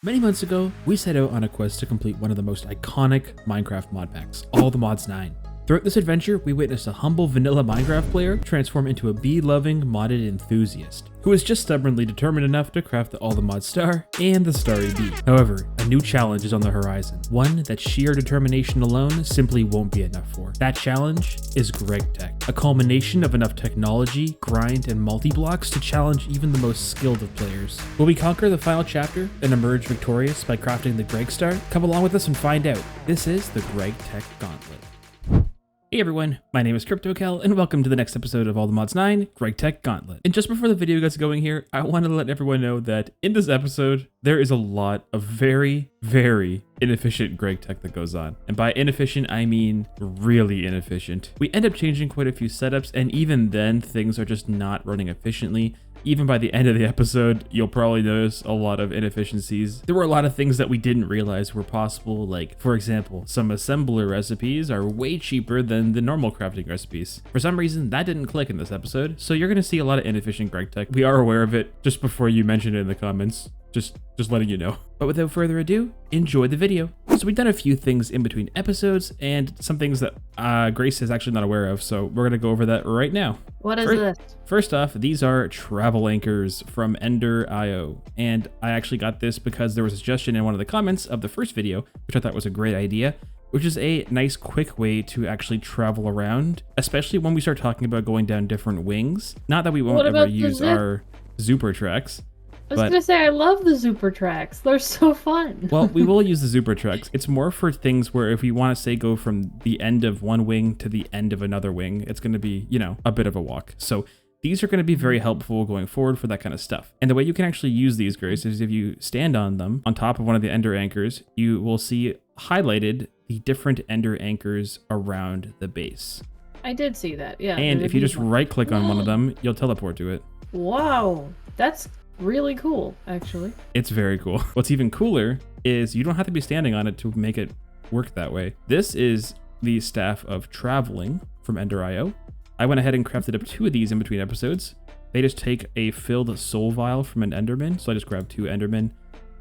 Many months ago, we set out on a quest to complete one of the most iconic Minecraft mod packs, All the Mods 9. Throughout this adventure, we witnessed a humble vanilla Minecraft player transform into a bee-loving modded enthusiast, who is just stubbornly determined enough to craft the All the Mods star and the starry bee. However, a new challenge is on the horizon, one that sheer determination alone simply won't be enough for. That challenge is GregTech, a culmination of enough technology, grind, and multi-blocks to challenge even the most skilled of players. Will we conquer the final chapter and emerge victorious by crafting the Greg star? Come along with us and find out. This is the GregTech Gauntlet. Hey everyone, my name is KryptoCal, and welcome to the next episode of All the Mods 9, GregTech Gauntlet. And just before the video gets going here, I wanted to let everyone know that in this episode, there is a lot of very inefficient GregTech that goes on. And by inefficient, I mean really inefficient. We end up changing quite a few setups, and even then, things are just not running efficiently. Even by the end of the episode, you'll probably notice a lot of inefficiencies. There were a lot of things that we didn't realize were possible, like, for example, some assembler recipes are way cheaper than the normal crafting recipes. For some reason, that didn't click in this episode, so you're gonna see a lot of inefficient GregTech. We are aware of it just before you mention it in the comments. Just letting you know. But without further ado, enjoy the video. So we've done a few things in between episodes and some things that Grace is actually not aware of, so we're gonna go over that right now. What is this? First off, these are travel anchors from Ender.io, and I actually got this because there was a suggestion in one of the comments of the first video, which I thought was a great idea, which is a nice quick way to actually travel around, especially when we start talking about going down different wings. Not that we won't ever use our Zooper tracks. I was gonna say, I love the Zooper tracks. They're so fun. Well, we will use the Zooper tracks. It's more for things where if we want to, say, go from the end of one wing to the end of another wing, it's going to be, you know, a bit of a walk. So these are going to be very helpful going forward for that kind of stuff. And the way you can actually use these, Grace, is if you stand on them on top of one of the Ender anchors, you will see highlighted the different Ender anchors around the base. I did see that, yeah. And if you just right click on one of them, you'll teleport to it. Wow, that's really cool, actually. It's very cool. What's even cooler is you don't have to be standing on it to make it work that way. This is the Staff of Traveling from Ender.io. I went ahead and crafted up 2 of these in between episodes. They just take a filled soul vial from an Enderman. So I just grabbed 2 Endermen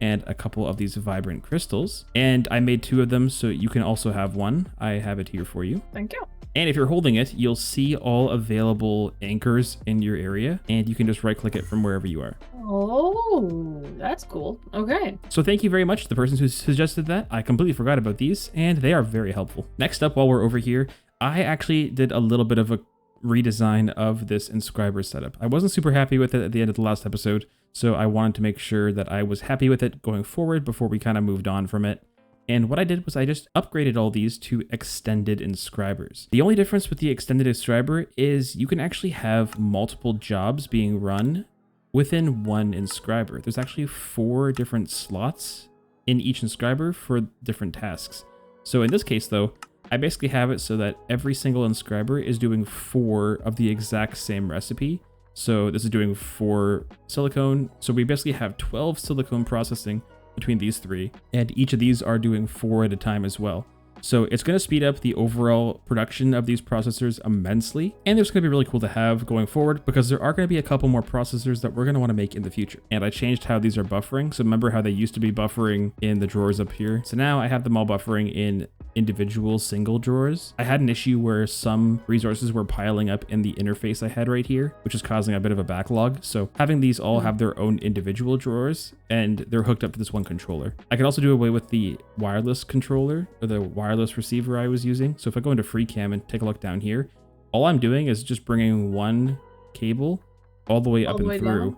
and a couple of these vibrant crystals. And I made 2 of them so you can also have one. I have it here for you. Thank you. And if you're holding it, you'll see all available anchors in your area, and you can just right click it from wherever you are. Oh, that's cool. Okay. So thank you very much to the person who suggested that. I completely forgot about these, and they are very helpful. Next up, while we're over here, I actually did a little bit of a redesign of this inscriber setup. I wasn't super happy with it at the end of the last episode, so I wanted to make sure that I was happy with it going forward before we kind of moved on from it. And what I did was I just upgraded all these to extended inscribers. The only difference with the extended inscriber is you can actually have multiple jobs being run within one inscriber. There's actually 4 different slots in each inscriber for different tasks. So in this case though, I basically have it so that every single inscriber is doing 4 of the exact same recipe. So this is doing 4 silicone. So we basically have 12 silicone processing between these 3, and each of these are doing 4 at a time as well. So it's going to speed up the overall production of these processors immensely, and it's going to be really cool to have going forward because there are going to be a couple more processors that we're going to want to make in the future. And I changed how these are buffering. So remember how they used to be buffering in the drawers up here? So now I have them all buffering in individual single drawers. I had an issue where some resources were piling up in the interface I had right here, which is causing a bit of a backlog. So having these all have their own individual drawers and they're hooked up to this one controller. I can also do away with the wireless controller or the wireless receiver I was using. So if I go into free cam and take a look down here, all I'm doing is just bringing one cable all the way up and through. Down?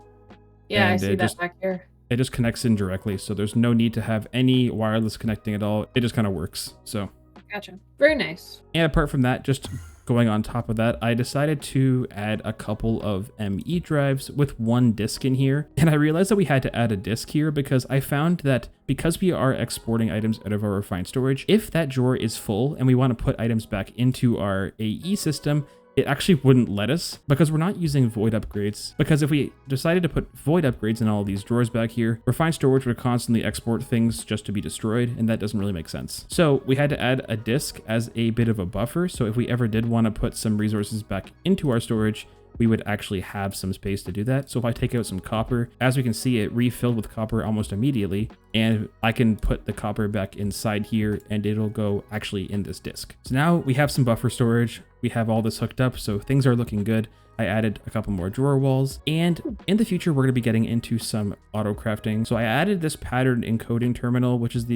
Yeah, I see that back here. It just connects in directly, so there's no need to have any wireless connecting at all. It just kind of works. So gotcha. Very nice. And apart from that, just going on top of that, I decided to add a couple of ME drives with 1 disk in here. And I realized that we had to add a disk here because I found that because we are exporting items out of our refined storage, if that drawer is full and we want to put items back into our AE system, it actually wouldn't let us because we're not using void upgrades. Because if we decided to put void upgrades in all of these drawers back here, refined storage would constantly export things just to be destroyed, and that doesn't really make sense. So we had to add a disk as a bit of a buffer. So if we ever did want to put some resources back into our storage, we would actually have some space to do that. So if I take out some copper, as we can see, it refilled with copper almost immediately, and I can put the copper back inside here and it'll go actually in this disk. So now we have some buffer storage. We have all this hooked up, so things are looking good. I added a couple more drawer walls, and in the future, we're going to be getting into some auto crafting. So I added this pattern encoding terminal, which is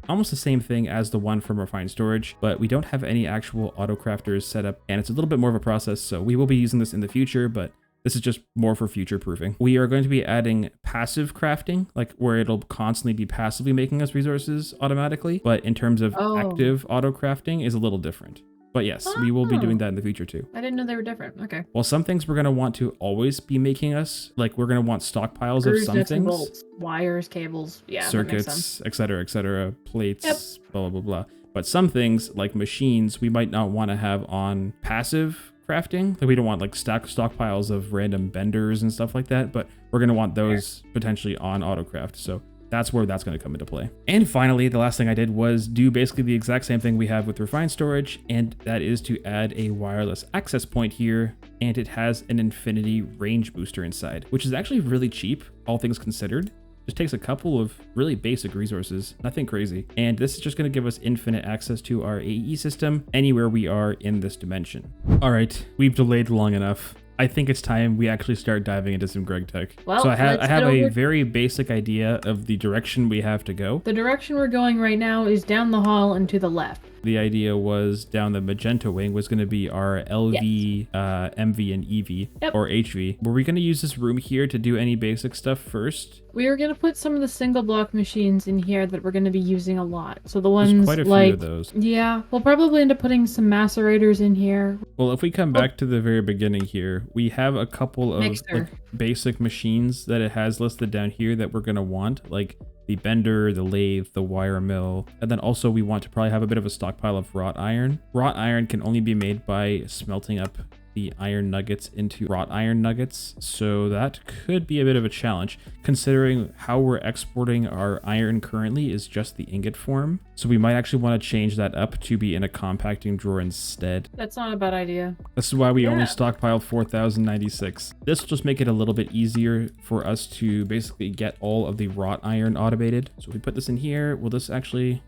almost the same thing as the one from Refined Storage, but we don't have any actual auto crafters set up, and it's a little bit more of a process. So we will be using this in the future, but this is just more for future proofing. We are going to be adding passive crafting, like where it'll constantly be passively making us resources automatically. But in terms of active auto crafting is a little different. But yes, we will be doing that in the future too. I didn't know they were different. Okay. Well, some things we're going to want to always be making us, like we're going to want stockpiles of some things. Bolts, wires, cables, yeah, circuits, etc., plates, blah, blah, blah. But some things like machines, we might not want to have on passive crafting. Like we don't want like stockpiles of random benders and stuff like that, but we're going to want those potentially on autocraft. So that's where that's going to come into play. And finally, the last thing I did was do basically the exact same thing we have with Refined Storage, and that is to add a wireless access point here, and it has an infinity range booster inside, which is actually really cheap, all things considered. Just takes a couple of really basic resources, nothing crazy. And this is just going to give us infinite access to our AE system anywhere we are in this dimension. All right, we've delayed long enough. I think it's time we actually start diving into some GregTech. Well, so I have a very basic idea of the direction we have to go. The direction we're going right now is down the hall and to the left. The idea was down the magenta wing was going to be our LV, MV, and EV, or HV. Were we going to use this room here to do any basic stuff first? We were going to put some of the single block machines in here that we're going to be using a lot. So the ones There's quite a few of those. Yeah, we'll probably end up putting some macerators in here. Well, if we come back to the very beginning here, we have a couple of like, basic machines that it has listed down here that we're going to want, like the bender, the lathe, the wire mill, and then also we want to probably have a bit of a stockpile of wrought iron. Wrought iron can only be made by smelting up the iron nuggets into wrought iron nuggets, so that could be a bit of a challenge considering how we're exporting our iron currently is just the ingot form. So we might actually want to change that up to be in a compacting drawer instead. That's not a bad idea. This is why we only stockpiled 4,096. This will just make it a little bit easier for us to basically get all of the wrought iron automated. So if we put this in here, will this actually...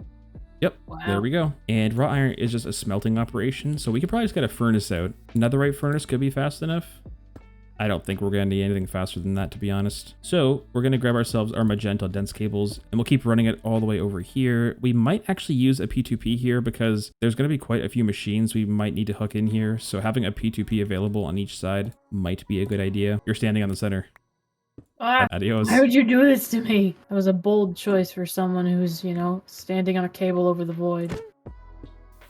Yep, there we go. And wrought iron is just a smelting operation, so we could probably just get a furnace out. Netherite furnace could be fast enough. I don't think we're going to need anything faster than that, to be honest. So we're going to grab ourselves our magenta dense cables, and we'll keep running it all the way over here. We might actually use a P2P here because there's going to be quite a few machines we might need to hook in here. So having a P2P available on each side might be a good idea. You're standing on the center. Adios. Why would you do this to me? That was a bold choice for someone who's, you know, standing on a cable over the void.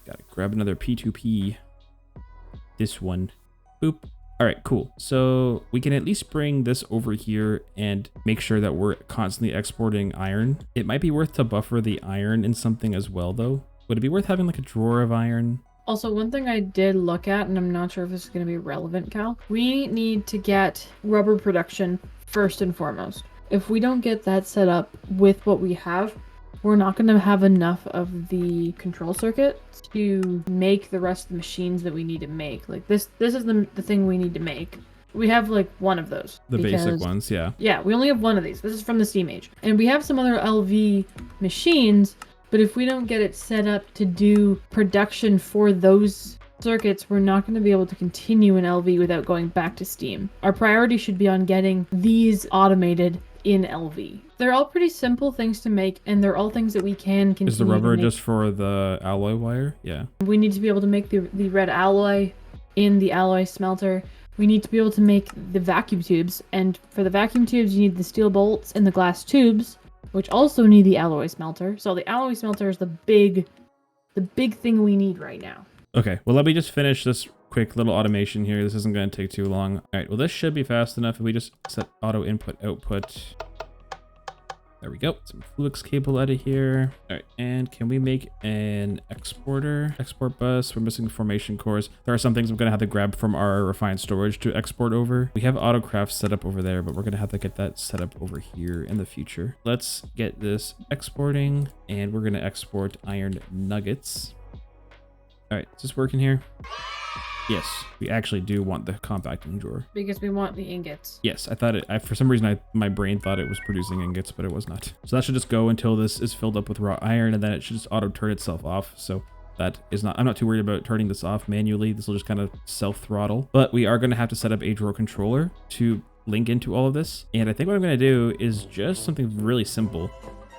Gotta grab another P2P. This one. Boop. All right, cool. So we can at least bring this over here and make sure that we're constantly exporting iron. It might be worth to buffer the iron in something as well, though. Would it be worth having like a drawer of iron? Also, one thing I did look at, and I'm not sure if this is going to be relevant, Cal, we need to get rubber production first and foremost. If we don't get that set up with what we have, we're not going to have enough of the control circuit to make the rest of the machines that we need to make. Like this is the thing we need to make. We have like one of those. The basic ones, yeah. Yeah, we only have one of these. This is from the Steam Age. And we have some other LV machines, but if we don't get it set up to do production for those circuits, we're not going to be able to continue in LV without going back to Steam. Our priority should be on getting these automated in LV. They're all pretty simple things to make, and they're all things that we can continue. Is the rubber just for the alloy wire? Yeah. We need to be able to make the red alloy in the alloy smelter. We need to be able to make the vacuum tubes, and for the vacuum tubes, you need the steel bolts and the glass tubes, which also need the alloy smelter. So the alloy smelter is the big thing we need right now. Okay, well, let me just finish this quick little automation here. This isn't going to take too long. All right, well, this should be fast enough if we just set auto input output. There we go. Some flux cable out of here. All right, and can we make an exporter? Export bus. We're missing formation cores. There are some things I'm going to have to grab from our refined storage to export over. We have autocraft set up over there, but we're going to have to get that set up over here in the future. Let's get this exporting, and we're going to export iron nuggets. All right, is this working here? Yes, we actually do want the compacting drawer. Because we want the ingots. Yes, I thought it, for some reason, my brain thought it was producing ingots, but it was not. So that should just go until this is filled up with raw iron, and then it should just auto turn itself off. So that is not, I'm not too worried about turning this off manually. This will just kind of self throttle, but we are going to have to set up a drawer controller to link into all of this. And I think what I'm going to do is just something really simple.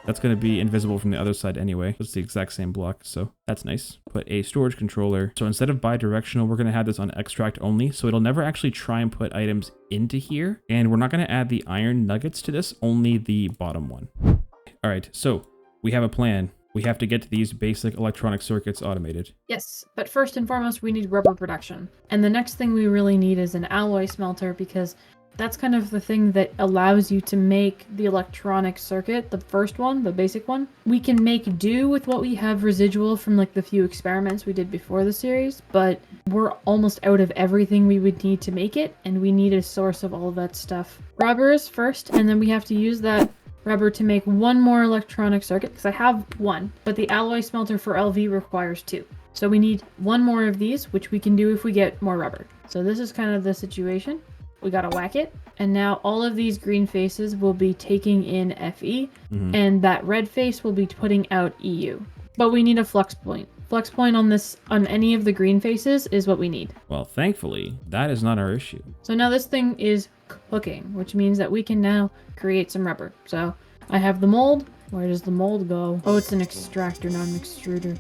That's going to be invisible from the other side anyway. It's the exact same block, so that's nice. Put a storage controller. So instead of bidirectional, we're going to have this on extract only, so it'll never actually try and put items into here. And we're not going to add the iron nuggets to this, only the bottom one. All right, so we have a plan. We have to get these basic electronic circuits automated. Yes, but first and foremost, we need rubber production. And the next thing we really need is an alloy smelter, because that's kind of the thing that allows you to make the electronic circuit, the first one, the basic one. We can make do with what we have residual from like the few experiments we did before the series, but we're almost out of everything we would need to make it, and we need a source of all of that stuff. Rubber is first, and then we have to use that rubber to make one more electronic circuit, because I have one, but the alloy smelter for LV requires two. So we need one more of these, which we can do if we get more rubber. So this is kind of the situation. We gotta whack it, and now all of these green faces will be taking in FE, and that red face will be putting out EU. But we need a flux point. Flux point on this, on any of the green faces, is what we need. Well, thankfully, that is not our issue. So now this thing is cooking, which means that we can now create some rubber. So I have the mold. Where does the mold go? Oh, it's an extractor, not an extruder.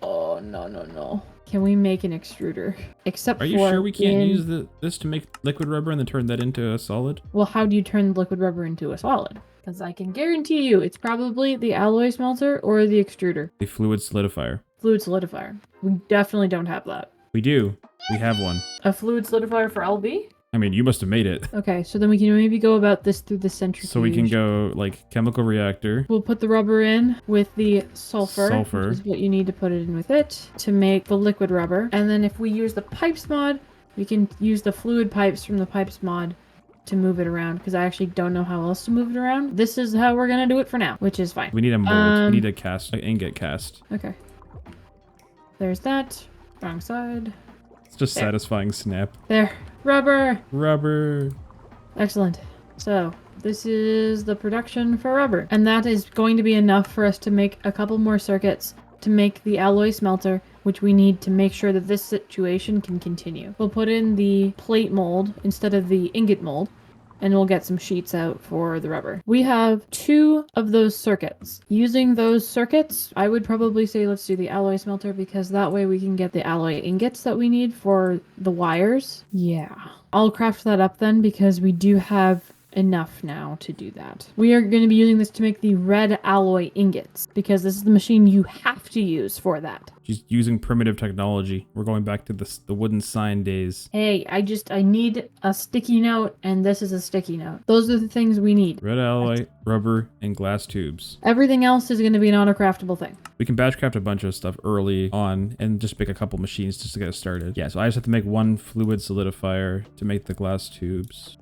Oh, no. Can we make an extruder? Except for... Are you sure we can't use this to make liquid rubber and then turn that into a solid? Well, how do you turn liquid rubber into a solid? Because I can guarantee you it's probably the alloy smelter or the extruder. The fluid solidifier. Fluid solidifier. We definitely don't have that. We do. We have one. A fluid solidifier for LV? I mean, you must have made it. Okay, so then we can maybe go about this through the centrifuge. So we can go like chemical reactor. We'll put the rubber in with the sulfur, which is what you need to put it in with it to make the liquid rubber. And then if we use the pipes mod, we can use the fluid pipes from the pipes mod to move it around, because I actually don't know how else to move it around. This is how we're gonna do it for now, which is fine. We need a mold. We need a cast, an ingot cast. Okay. There's that. Wrong side. It's just satisfying snap. There. Rubber! Rubber! Excellent. So, this is the production for rubber. And that is going to be enough for us to make a couple more circuits to make the alloy smelter, which we need to make sure that this situation can continue. We'll put in the plate mold instead of the ingot mold, and we'll get some sheets out for the rubber. We have 2 of those circuits. Using those circuits, I would probably say let's do the alloy smelter, because that way we can get the alloy ingots that we need for the wires. Yeah. I'll craft that up then, because we do have enough now to do that. We are going to be using this to make the red alloy ingots, because this is the machine you have to use for that. She's using primitive technology. We're going back to the wooden sign days. Hey, I need a sticky note, and this is a sticky note. Those are the things we need. Red alloy, rubber, and glass tubes. Everything else is going to be an auto-craftable thing. We can batch craft a bunch of stuff early on and just make a couple machines just to get us started. Yeah, so I just have to make one fluid solidifier to make the glass tubes.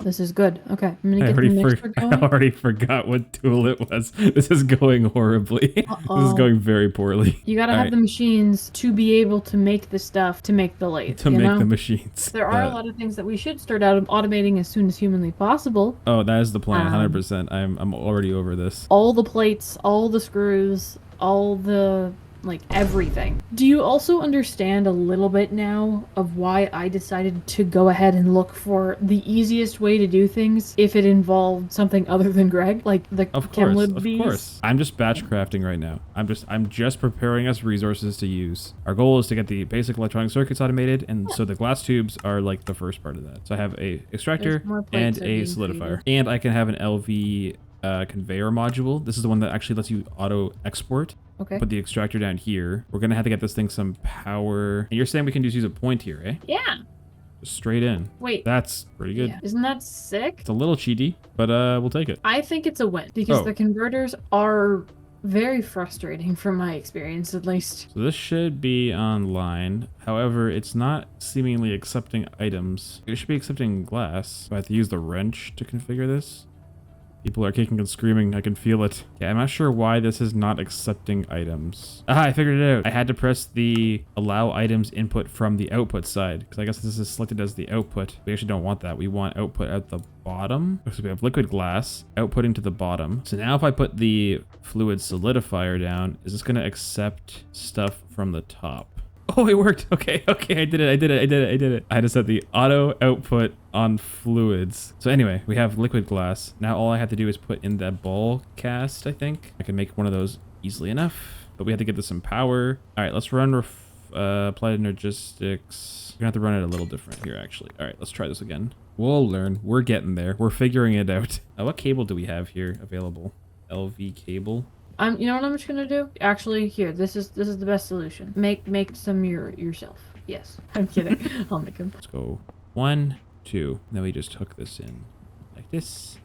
This is good. Okay, I'm gonna get the mixture going. I already forgot what tool it was. This is going horribly. This is going very poorly. You gotta have the machines to be able to make the stuff to make the lathe. To make the machines. There are a lot of things that we should start out automating as soon as humanly possible. Oh, that is the plan. 100%. I'm already over this. All the plates, all the screws, all the like everything. Do you also understand a little bit now of why I decided to go ahead and look for the easiest way to do things if it involved something other than Greg, like the Chemlib bees? Of course. I'm just batch crafting right now. I'm just preparing us resources to use. Our goal is to get the basic electronic circuits automated, and so the glass tubes are like the first part of that. So I have a extractor and a solidifier, and I can have an LV conveyor module. This is the one that actually lets you auto export. Okay. Put the extractor down here. We're gonna have to get this thing some power. And you're saying we can just use a point here, eh? Yeah. Just straight in. Wait. That's pretty good. Yeah. Isn't that sick? It's a little cheaty, but we'll take it. I think it's a win, because the converters are very frustrating from my experience, at least. So this should be online. However, it's not seemingly accepting items. It should be accepting glass. So I have to use the wrench to configure this. People are kicking and screaming. I can feel it. Yeah, I'm not sure why this is not accepting items. Ah, I figured it out. I had to press the allow items input from the output side, because I guess this is selected as the output. We actually don't want that. We want output at the bottom. So we have liquid glass outputting to the bottom. So now if I put the fluid solidifier down, is this going to accept stuff from the top? Oh, it worked. Okay, I did it. I had to set the auto output on fluids. So anyway, we have liquid glass. Now all I have to do is put in that ball cast, I think. I can make one of those easily enough, but we have to give this some power. All right, let's run applied energistics. We're gonna have to run it a little different here, actually. All right, let's try this again. We'll learn. We're getting there. We're figuring it out. What cable do we have here available? LV cable. You know what I'm just gonna do? Actually, here, this is the best solution. Make some yourself. Yes, I'm kidding. I'll make them. Let's go 1, 2. Then we just hook this in like this.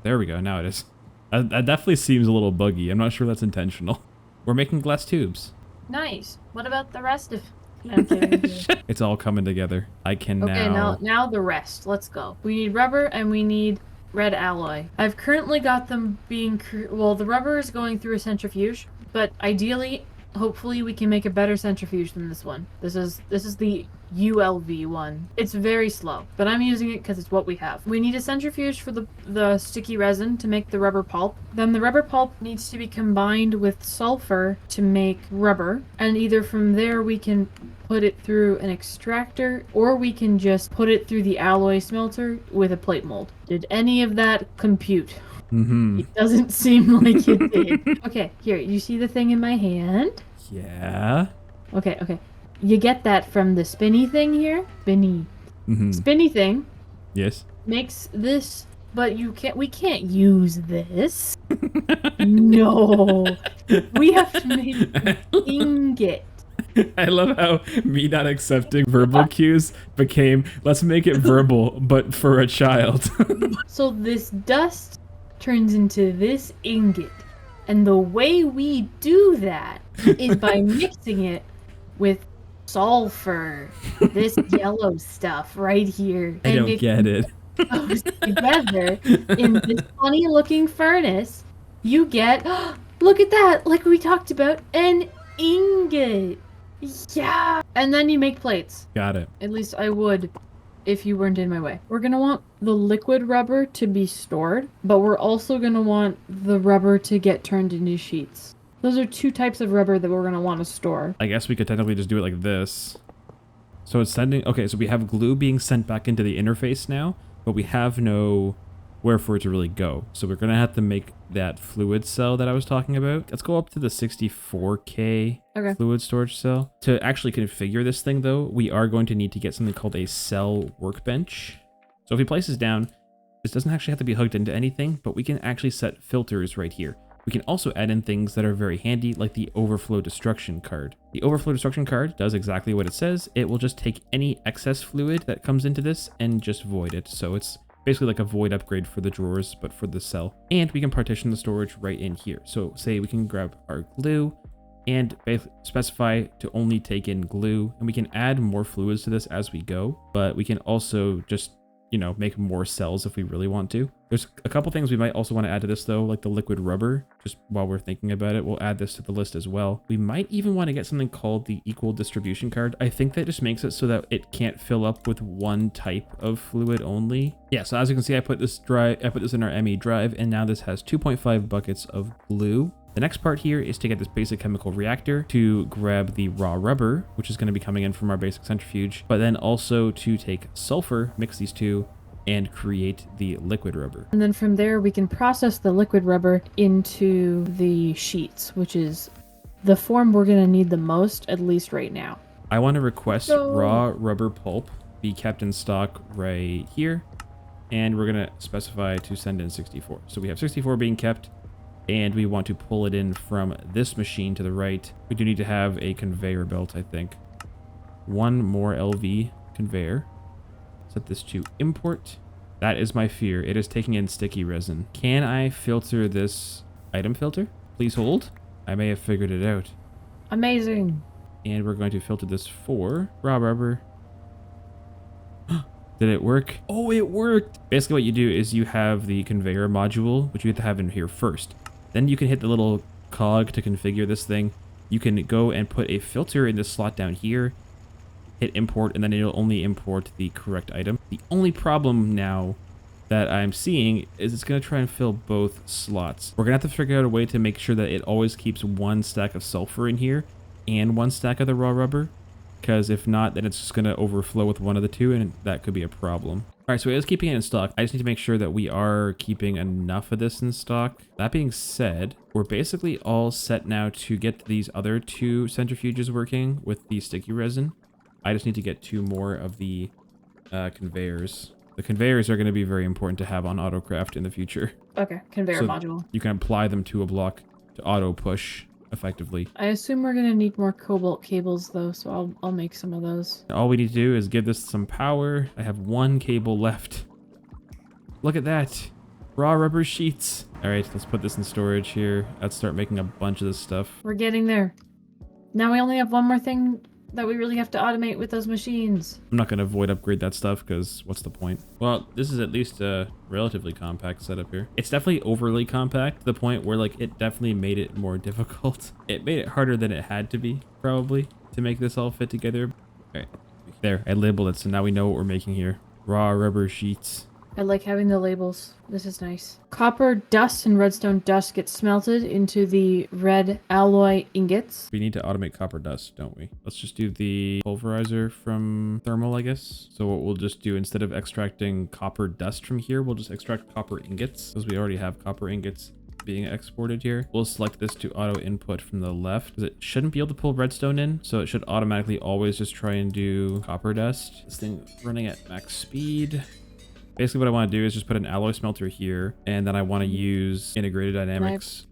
There we go. Now it is. That definitely seems a little buggy. I'm not sure that's intentional. We're making glass tubes. Nice. What about the rest of? I'm kidding. It's all coming together. I can now the rest. Let's go. We need rubber and we need red alloy. I've currently got them being well, the rubber is going through a centrifuge, but ideally, hopefully we can make a better centrifuge than this one. This is the ULV one. It's very slow, but I'm using it because it's what we have. We need a centrifuge for the sticky resin to make the rubber pulp. Then the rubber pulp needs to be combined with sulfur to make rubber, and either from there we can put it through an extractor, or we can just put it through the alloy smelter with a plate mold. Did any of that compute? Mm-hmm. It doesn't seem like it did. Okay, here, you see the thing in my hand? Yeah. Okay. You get that from the spinny thing here? Spinny. Mm-hmm. Spinny thing. Yes. Makes this, but we can't use this. No. We have to make an ingot. I love how me not accepting verbal cues became, let's make it verbal, but for a child. So this dust turns into this ingot. And the way we do that is by mixing it with sulfur. This yellow stuff right here. I don't get it. Goes together in this funny looking furnace. You get, look at that, like we talked about, an ingot. Yeah. And then you make plates. Got it. At least I would if you weren't in my way. We're going to want the liquid rubber to be stored, but we're also going to want the rubber to get turned into sheets. Those are two types of rubber that we're going to want to store. I guess we could technically just do it like this. So it's sending, okay, so we have glue being sent back into the interface now, but we have no where for it to really go. So we're going to have to make that fluid cell that I was talking about. Let's go up to the 64K fluid storage cell. To actually configure this thing though, we are going to need to get something called a cell workbench. So if we place this down, this doesn't actually have to be hooked into anything, but we can actually set filters right here. We can also add in things that are very handy, like the overflow destruction card. The overflow destruction card does exactly what it says. It will just take any excess fluid that comes into this and just void it. So it's basically like a void upgrade for the drawers, but for the cell. And we can partition the storage right in here. So say we can grab our glue and specify to only take in glue, and we can add more fluids to this as we go, but we can also just, you know, make more cells if we really want to. There's a couple things we might also want to add to this though, like the liquid rubber. Just while we're thinking about it, we'll add this to the list as well. We might even want to get something called the equal distribution card. I think that just makes it so that it can't fill up with one type of fluid only. Yeah, so as you can see, I put this in our ME drive, and now this has 2.5 buckets of glue. The next part here is to get this basic chemical reactor to grab the raw rubber, which is going to be coming in from our basic centrifuge, but then also to take sulfur, mix these two, and create the liquid rubber. And then from there, we can process the liquid rubber into the sheets, which is the form we're going to need the most, at least right now. I want to request raw rubber pulp be kept in stock right here, and we're going to specify to send in 64. So we have 64 being kept, and we want to pull it in from this machine to the right. We do need to have a conveyor belt, I think. One more LV conveyor. Set this to import. That is my fear. It is taking in sticky resin. Can I filter this item filter? Please hold. I may have figured it out. Amazing. And we're going to filter this for raw rubber. Did it work? Oh, it worked. Basically what you do is you have the conveyor module, which you have to have in here first. Then you can hit the little cog to configure this thing. You can go and put a filter in this slot down here, hit import, and then it'll only import the correct item. The only problem now that I'm seeing is it's going to try and fill both slots. We're going to have to figure out a way to make sure that it always keeps one stack of sulfur in here and one stack of the raw rubber, because if not, then it's just going to overflow with one of the two, and that could be a problem. All right, so it is keeping it in stock. I just need to make sure that we are keeping enough of this in stock. That being said, we're basically all set now to get these other two centrifuges working with the sticky resin. I just need to get 2 more of the conveyors. The conveyors are going to be very important to have on AutoCraft in the future. Okay, conveyor module. You can apply them to a block to auto push effectively. I assume we're gonna need more cobalt cables though, so I'll make some of those. All we need to do is give this some power. I have 1 cable left. Look at that. Raw rubber sheets. All right, let's put this in storage here. Let's start making a bunch of this stuff. We're getting there. Now we only have one more thing that we really have to automate with those machines. I'm not going to void upgrade that stuff because what's the point? Well, this is at least a relatively compact setup here. It's definitely overly compact to the point where like it definitely made it more difficult. It made it harder than it had to be probably to make this all fit together. All right, there, I labeled it, so now we know what we're making here. Raw rubber sheets. I like having the labels. This is nice. Copper dust and redstone dust get smelted into the red alloy ingots. We need to automate copper dust, don't we? Let's just do the pulverizer from thermal, I guess. So what we'll just do, instead of extracting copper dust from here, we'll just extract copper ingots, because we already have copper ingots being exported here. We'll select this to auto input from the left, because it shouldn't be able to pull redstone in, so it should automatically always just try and do copper dust. This thing running at max speed. Basically what I want to do is just put an alloy smelter here, and then I want to use integrated dynamics.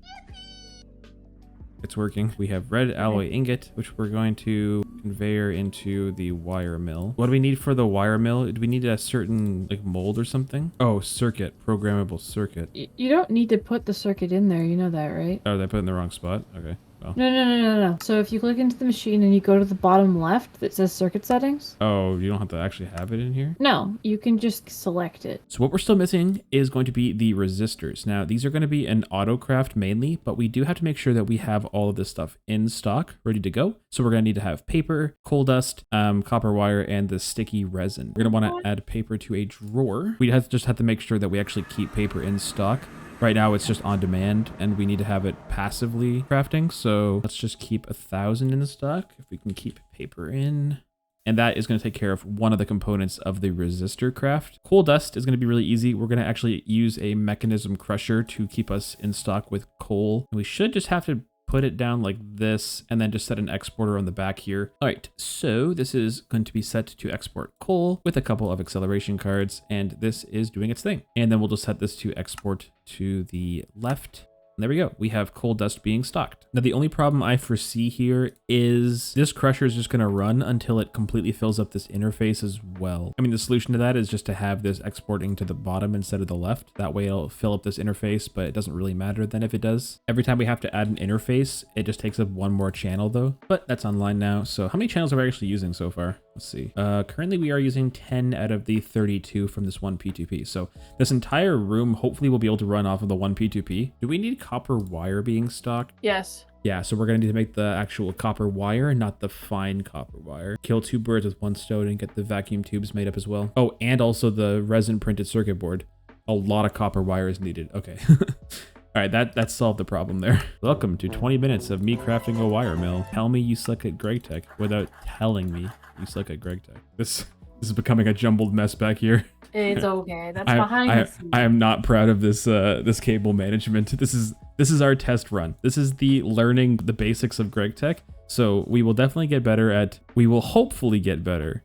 It's working. We have red alloy ingot, which we're going to conveyor into the wire mill. What do we need for the wire mill? Do we need a certain like mold or something? Oh, circuit, programmable circuit. You don't need to put the circuit in there, you know that, right? Oh, did I put it in the wrong spot? Okay. Well. No. So if you click into the machine and you go to the bottom left that says circuit settings. Oh, you don't have to actually have it in here? No, you can just select it. So what we're still missing is going to be the resistors. Now, these are going to be an AutoCraft mainly, but we do have to make sure that we have all of this stuff in stock, ready to go. So we're going to need to have paper, coal dust, copper wire, and the sticky resin. We're going to want to add paper to a drawer. We just have to make sure that we actually keep paper in stock. Right now it's just on demand and we need to have it passively crafting. So let's just keep 1,000 in the stock if we can keep paper in. And that is going to take care of one of the components of the resistor craft. Coal dust is going to be really easy. We're going to actually use a mechanism crusher to keep us in stock with coal. We should just have to put it down like this and then just set an exporter on the back here. All right, so this is going to be set to export coal with a couple of acceleration cards, and this is doing its thing. And then we'll just set this to export to the left. And there we go. We have coal dust being stocked. Now, the only problem I foresee here is this crusher is just going to run until it completely fills up this interface as well. I mean, the solution to that is just to have this exporting to the bottom instead of the left. That way it'll fill up this interface, but it doesn't really matter then if it does. Every time we have to add an interface, it just takes up one more channel though, but that's online now. So how many channels are we actually using so far? Let's see. Currently we are using 10 out of the 32 from this one P2P. So this entire room hopefully will be able to run off of the one P2P. Do we need copper wire being stocked? Yes. Yeah, so we're going to need to make the actual copper wire, not the fine copper wire. Kill 2 birds with 1 stone and get the vacuum tubes made up as well. Oh, and also the resin printed circuit board. A lot of copper wire is needed. Okay. All right, that solved the problem there. Welcome to 20 minutes of me crafting a wire mill. Tell me you suck at GregTech without telling me you suck at GregTech. This is becoming a jumbled mess back here. It's okay. That's behind the scenes. I am not proud of this this cable management. This is our test run. This is the learning the basics of GregTech. So we will definitely get better at. We will hopefully get better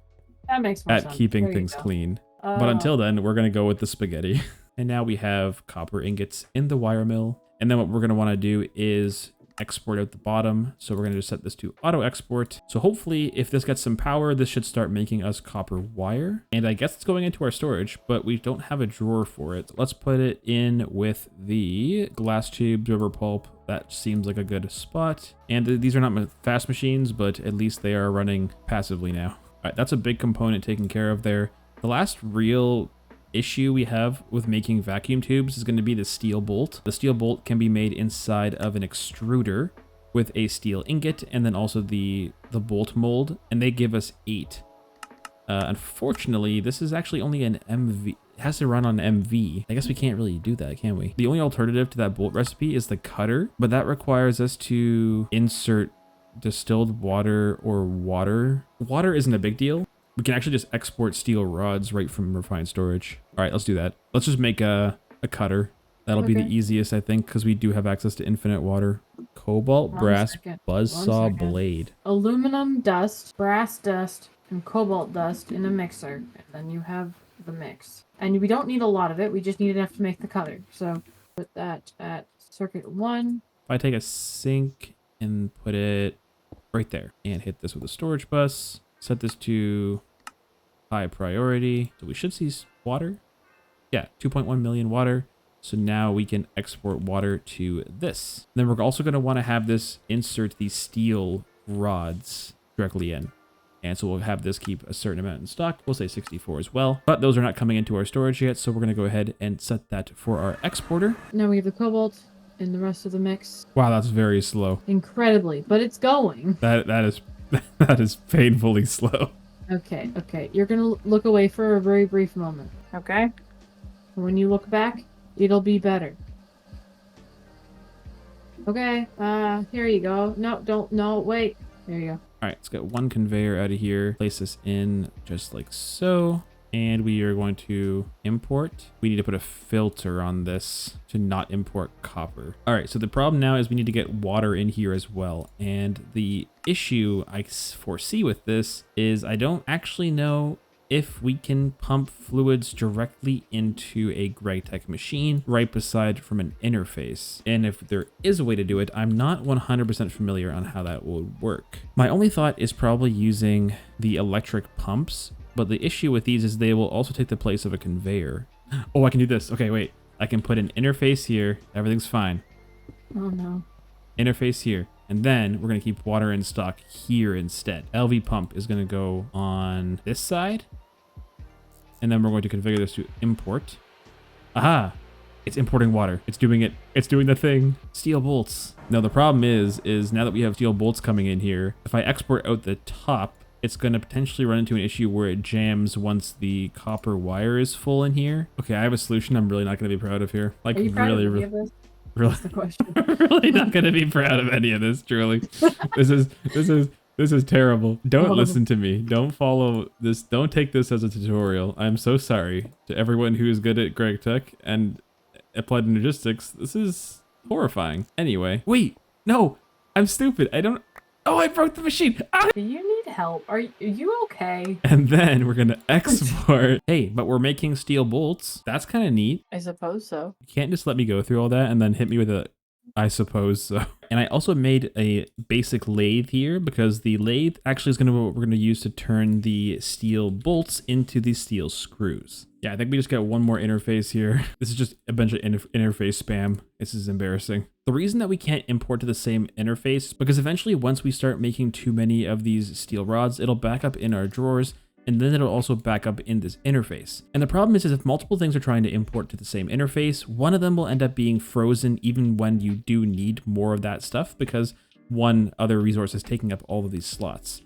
that makes more at sense. keeping things clean. But until then, we're gonna go with the spaghetti. And now we have copper ingots in the wire mill. And then what we're gonna want to do is export out the bottom. So we're going to just set this to auto export. So hopefully if this gets some power, this should start making us copper wire. And I guess it's going into our storage, but we don't have a drawer for it. Let's put it in with the glass tubes, rubber pulp. That seems like a good spot. And these are not fast machines, but at least they are running passively now. All right, that's a big component taken care of there. The last real issue we have with making vacuum tubes is going to be the steel bolt. The steel bolt can be made inside of an extruder with a steel ingot and then also the bolt mold, and they give us 8. Unfortunately, this is actually only an MV. It has to run on MV. I guess we can't really do that, can we? The only alternative to that bolt recipe is the cutter, but that requires us to insert distilled water or water. Water isn't a big deal. We can actually just export steel rods right from refined storage. All right, let's do that. Let's just make a cutter. That'll be the easiest, I think, because we do have access to infinite water. Cobalt, brass, buzzsaw blade. Aluminum dust, brass dust, and cobalt dust in a mixer, and then you have the mix. And we don't need a lot of it, we just need enough to make the cutter. So put that at circuit 1. If I take a sink and put it right there and hit this with a storage bus, set this to high priority. So we should see water. Yeah, 2.1 million water. So now we can export water to this. Then we're also going to want to have this insert these steel rods directly in. And so we'll have this keep a certain amount in stock. We'll say 64 as well. But those are not coming into our storage yet. So we're going to go ahead and set that for our exporter. Now we have the cobalt in the rest of the mix. Wow, that's very slow. Incredibly, but it's going. That is painfully slow. Okay. You're going to look away for a very brief moment. Okay? When you look back, it'll be better. Okay, here you go. No, wait. There you go. All right, let's get one conveyor out of here. Place this in just like so. And we are going to import. We need to put a filter on this to not import copper. All right, so the problem now is we need to get water in here as well. And the issue I foresee with this is I don't actually know if we can pump fluids directly into a GregTech machine right beside from an interface. And if there is a way to do it, I'm not 100% familiar on how that will work. My only thought is probably using the electric pumps, but the issue with these is they will also take the place of a conveyor. Oh, I can do this. Okay, wait. I can put an interface here. Everything's fine. Oh no. Interface here. And then we're going to keep water in stock here instead. LV pump is going to go on this side. And then we're going to configure this to import. Aha! It's importing water. It's doing it. It's doing the thing. Steel bolts. Now the problem is now that we have steel bolts coming in here, if I export out the top, it's going to potentially run into an issue where it jams once the copper wire is full in here. Okay, I have a solution I'm really not going to be proud of here. Like, are you proud really, of really, this? really, That's the question. really not going to be proud of any of this, truly. This is terrible. Don't listen to me. Don't follow this. Don't take this as a tutorial. I'm so sorry to everyone who is good at GregTech and applied logistics. This is horrifying. Anyway, wait, no, I'm stupid. Oh, I broke the machine. Ah! Do you need help? Are you okay? And then we're going to export. Hey, but we're making steel bolts. That's kind of neat. I suppose so. You can't just let me go through all that and then hit me with a I suppose so. And I also made a basic lathe here because the lathe actually is going to be what we're going to use to turn the steel bolts into these steel screws. Yeah, I think we just got one more interface here. This is just a bunch of interface spam. This is embarrassing. The reason that we can't import to the same interface, because eventually once we start making too many of these steel rods, it'll back up in our drawers, and then it'll also back up in this interface. And the problem is if multiple things are trying to import to the same interface, one of them will end up being frozen even when you do need more of that stuff because one other resource is taking up all of these slots.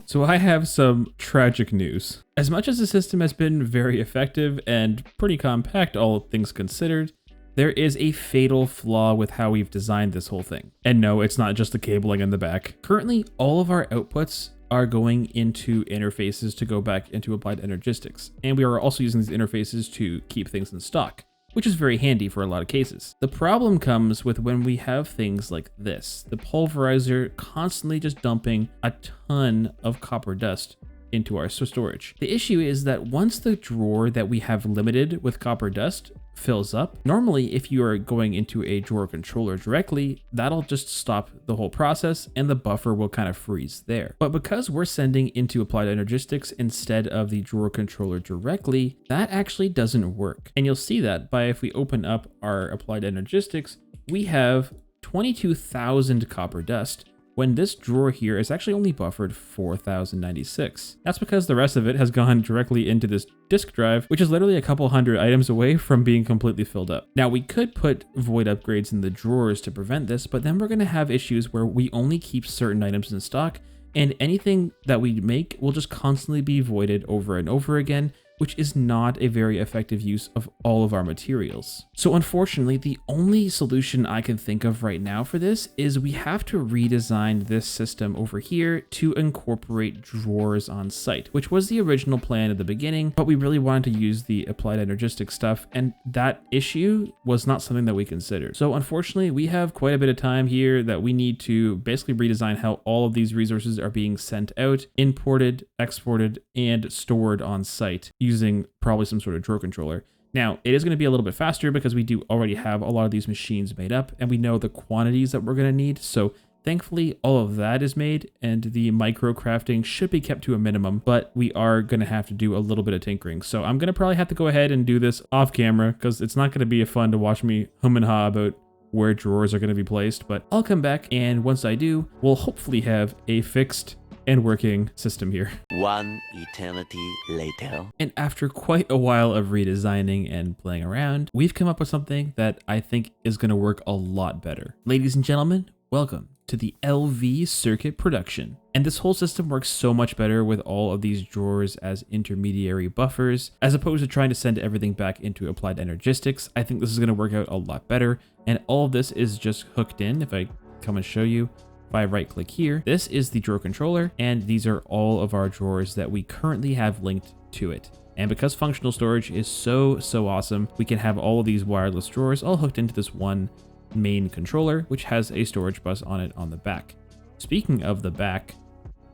So I have some tragic news. As much as the system has been very effective and pretty compact, all things considered, there is a fatal flaw with how we've designed this whole thing. And no, it's not just the cabling in the back. Currently, all of our outputs are going into interfaces to go back into applied energistics. And we are also using these interfaces to keep things in stock, which is very handy for a lot of cases. The problem comes with when we have things like this, the pulverizer constantly just dumping a ton of copper dust into our storage. The issue is that once the drawer that we have limited with copper dust fills up, normally if you are going into a drawer controller directly, that'll just stop the whole process and the buffer will kind of freeze there. But because we're sending into applied energistics instead of the drawer controller directly, that actually doesn't work. And you'll see that by if we open up our applied energistics, we have 22,000 copper dust, when this drawer here is actually only buffered 4096. That's because the rest of it has gone directly into this disk drive, which is literally a couple hundred items away from being completely filled up. Now we could put void upgrades in the drawers to prevent this, but then we're going to have issues where we only keep certain items in stock, and anything that we make will just constantly be voided over and over again, which is not a very effective use of all of our materials. So unfortunately, the only solution I can think of right now for this is we have to redesign this system over here to incorporate drawers on site, which was the original plan at the beginning, but we really wanted to use the applied energistics stuff, and that issue was not something that we considered. So unfortunately, we have quite a bit of time here that we need to basically redesign how all of these resources are being sent out, imported, exported, and stored on site using probably some sort of drawer controller. Now, it is going to be a little bit faster because we do already have a lot of these machines made up and we know the quantities that we're going to need. So thankfully, all of that is made and the micro crafting should be kept to a minimum, but we are going to have to do a little bit of tinkering. So I'm going to probably have to go ahead and do this off camera because it's not going to be fun to watch me hum and ha about where drawers are going to be placed, but I'll come back, and once I do, we'll hopefully have a fixed and working system here. One eternity later. And after quite a while of redesigning and playing around, we've come up with something that I think is going to work a lot better. Ladies and gentlemen, welcome to the LV circuit production. And this whole system works so much better with all of these drawers as intermediary buffers, as opposed to trying to send everything back into applied energistics. I think this is going to work out a lot better. And all of this is just hooked in. If I come and show you, if I right click here, this is the drawer controller, and these are all of our drawers that we currently have linked to it. And because functional storage is so awesome, we can have all of these wireless drawers all hooked into this one main controller, which has a storage bus on it on the back. Speaking of the back,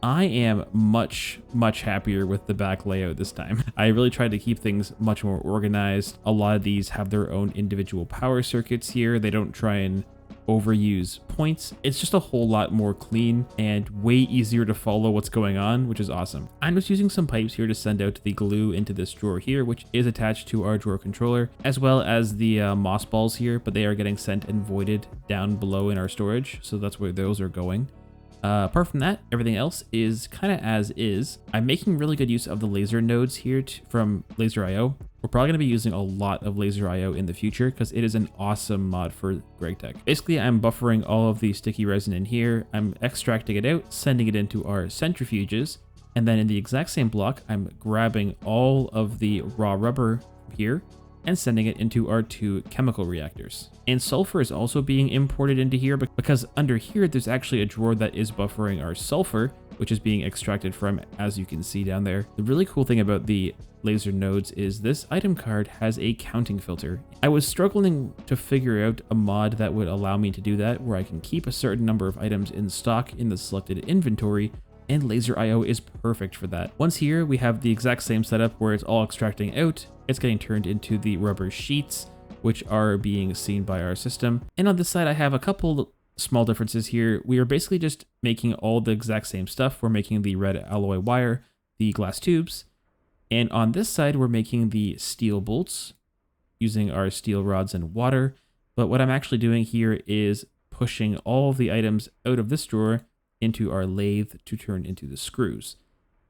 I am much happier with the back layout this time. I really tried to keep things much more organized. A lot of these have their own individual power circuits here. They don't try and overuse points. It's just a whole lot more clean and way easier to follow what's going on, which is awesome. I'm just using some pipes here to send out the glue into this drawer here, which is attached to our drawer controller, as well as the moss balls here, but they are getting sent and voided down below in our storage, so that's where those are going. Apart from that, everything else is kind of as is. I'm making really good use of the laser nodes here from Laser.io. We're probably going to be using a lot of Laser.io in the future because it is an awesome mod for GregTech. Basically, I'm buffering all of the sticky resin in here. I'm extracting it out, sending it into our centrifuges, and then in the exact same block, I'm grabbing all of the raw rubber here and sending it into our two chemical reactors. And sulfur is also being imported into here because under here, there's actually a drawer that is buffering our sulfur, which is being extracted from, as you can see down there. The really cool thing about the laser nodes is this item card has a counting filter. I was struggling to figure out a mod that would allow me to do that, where I can keep a certain number of items in stock in the selected inventory, and Laser.io is perfect for that. Once here, we have the exact same setup where it's all extracting out. It's getting turned into the rubber sheets, which are being seen by our system. And on this side, I have a couple small differences here. We are basically just making all the exact same stuff. We're making the red alloy wire, the glass tubes, and on this side, we're making the steel bolts using our steel rods and water. But what I'm actually doing here is pushing all of the items out of this drawer into our lathe to turn into the screws.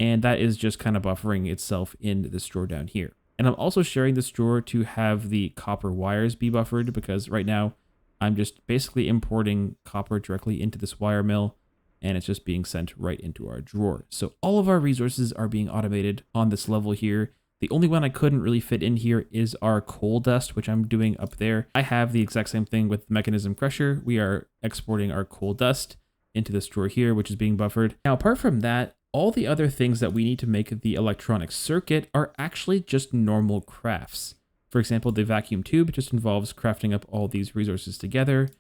And that is just kind of buffering itself in this drawer down here. And I'm also sharing this drawer to have the copper wires be buffered because right now I'm just basically importing copper directly into this wire mill, and it's just being sent right into our drawer. So all of our resources are being automated on this level here. The only one I couldn't really fit in here is our coal dust, which I'm doing up there. I have the exact same thing with mechanism crusher. We are exporting our coal dust into this drawer here, which is being buffered. Now, apart from that, all the other things that we need to make the electronic circuit are actually just normal crafts. For example, the vacuum tube just involves crafting up all these resources together,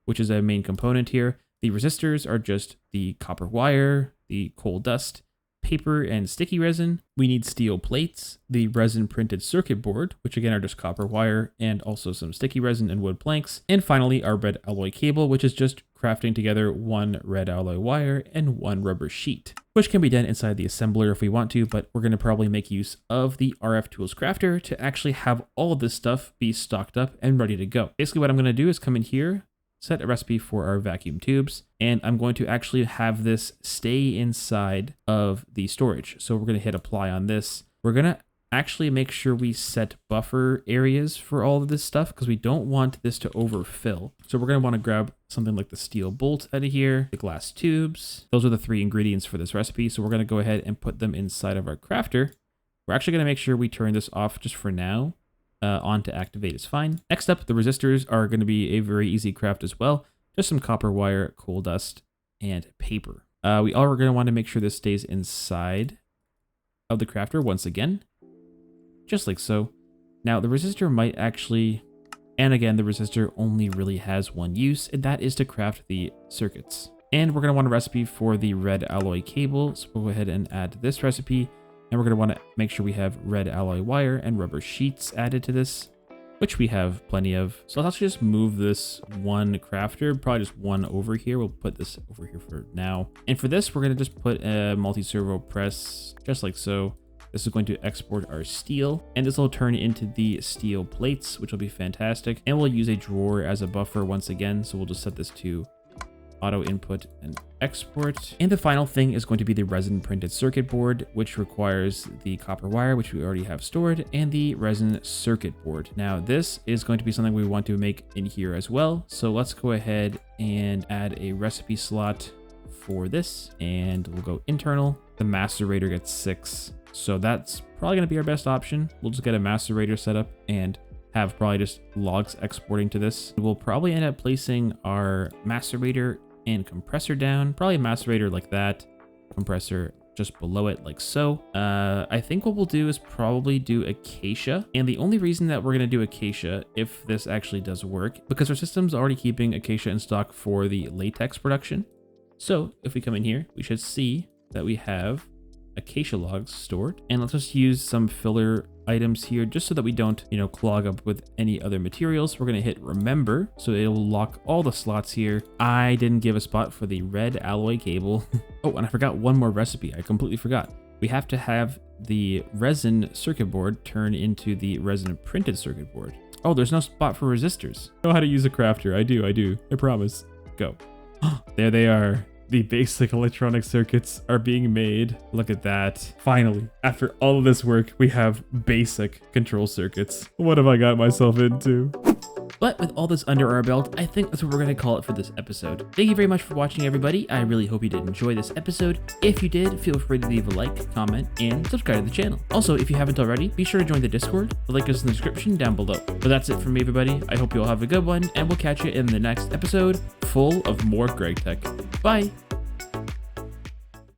which is a main component here. The resistors are just the copper wire, the coal dust, paper and sticky resin. We need steel plates, the resin printed circuit board, which again are just copper wire, and also some sticky resin and wood planks. And finally, our red alloy cable, which is just crafting together one red alloy wire and one rubber sheet, which can be done inside the assembler if we want to, but we're going to probably make use of the RF Tools Crafter to actually have all of this stuff be stocked up and ready to go. Basically what I'm going to do is come in here, set a recipe for our vacuum tubes, and I'm going to actually have this stay inside of the storage. So we're going to hit apply on this. We're going to actually make sure we set buffer areas for all of this stuff because we don't want this to overfill. So we're going to want to grab something like the steel bolt out of here, the glass tubes. Those are the 3 ingredients for this recipe. So we're going to go ahead and put them inside of our crafter. We're actually going to make sure we turn this off just for now. On to activate is fine. Next up, the resistors are going to be a very easy craft as well. Just some copper wire, coal dust, and paper. We are going to want to make sure this stays inside of the crafter once again. Just like so. Now the resistor might actually, and again, the resistor only really has one use, and that is to craft the circuits. And we're going to want a recipe for the red alloy cable. So we'll go ahead and add this recipe. And we're going to want to make sure we have red alloy wire and rubber sheets added to this, which we have plenty of. So let's just move this one crafter, probably just one over here. We'll put this over here for now. And for this, we're going to just put a multi-servo press, just like so. This is going to export our steel, and this will turn into the steel plates, which will be fantastic. And we'll use a drawer as a buffer once again. So we'll just set this to auto input and export. And the final thing is going to be the resin printed circuit board, which requires the copper wire, which we already have stored, and the resin circuit board. Now this is going to be something we want to make in here as well. So let's go ahead and add a recipe slot for this, and we'll go internal. The macerator gets 6. So that's probably going to be our best option. We'll just get a macerator set up and have probably just logs exporting to this. We'll probably end up placing our macerator and compressor down, probably a macerator like that, compressor just below it like so. I think what we'll do is probably do acacia. And the only reason that we're going to do acacia, if this actually does work, because our system's already keeping acacia in stock for the latex production. So if we come in here, we should see that we have acacia logs stored, and let's just use some filler items here just so that we don't, clog up with any other materials. We're going to hit remember, so it'll lock all the slots here. I didn't give a spot for the red alloy cable. Oh, and I forgot one more recipe. I completely forgot. We have to have the resin circuit board turn into the resin printed circuit board. Oh, there's no spot for resistors. I know how to use a crafter. I do. I promise. Go. There they are. The basic electronic circuits are being made. Look at that. Finally, after all of this work, we have basic control circuits. What have I got myself into? But with all this under our belt, I think that's what we're going to call it for this episode. Thank you very much for watching, everybody. I really hope you did enjoy this episode. If you did, feel free to leave a like, comment, and subscribe to the channel. Also, if you haven't already, be sure to join the Discord. The link is in the description down below. But that's it from me, everybody. I hope you all have a good one, and we'll catch you in the next episode full of more GregTech. Bye!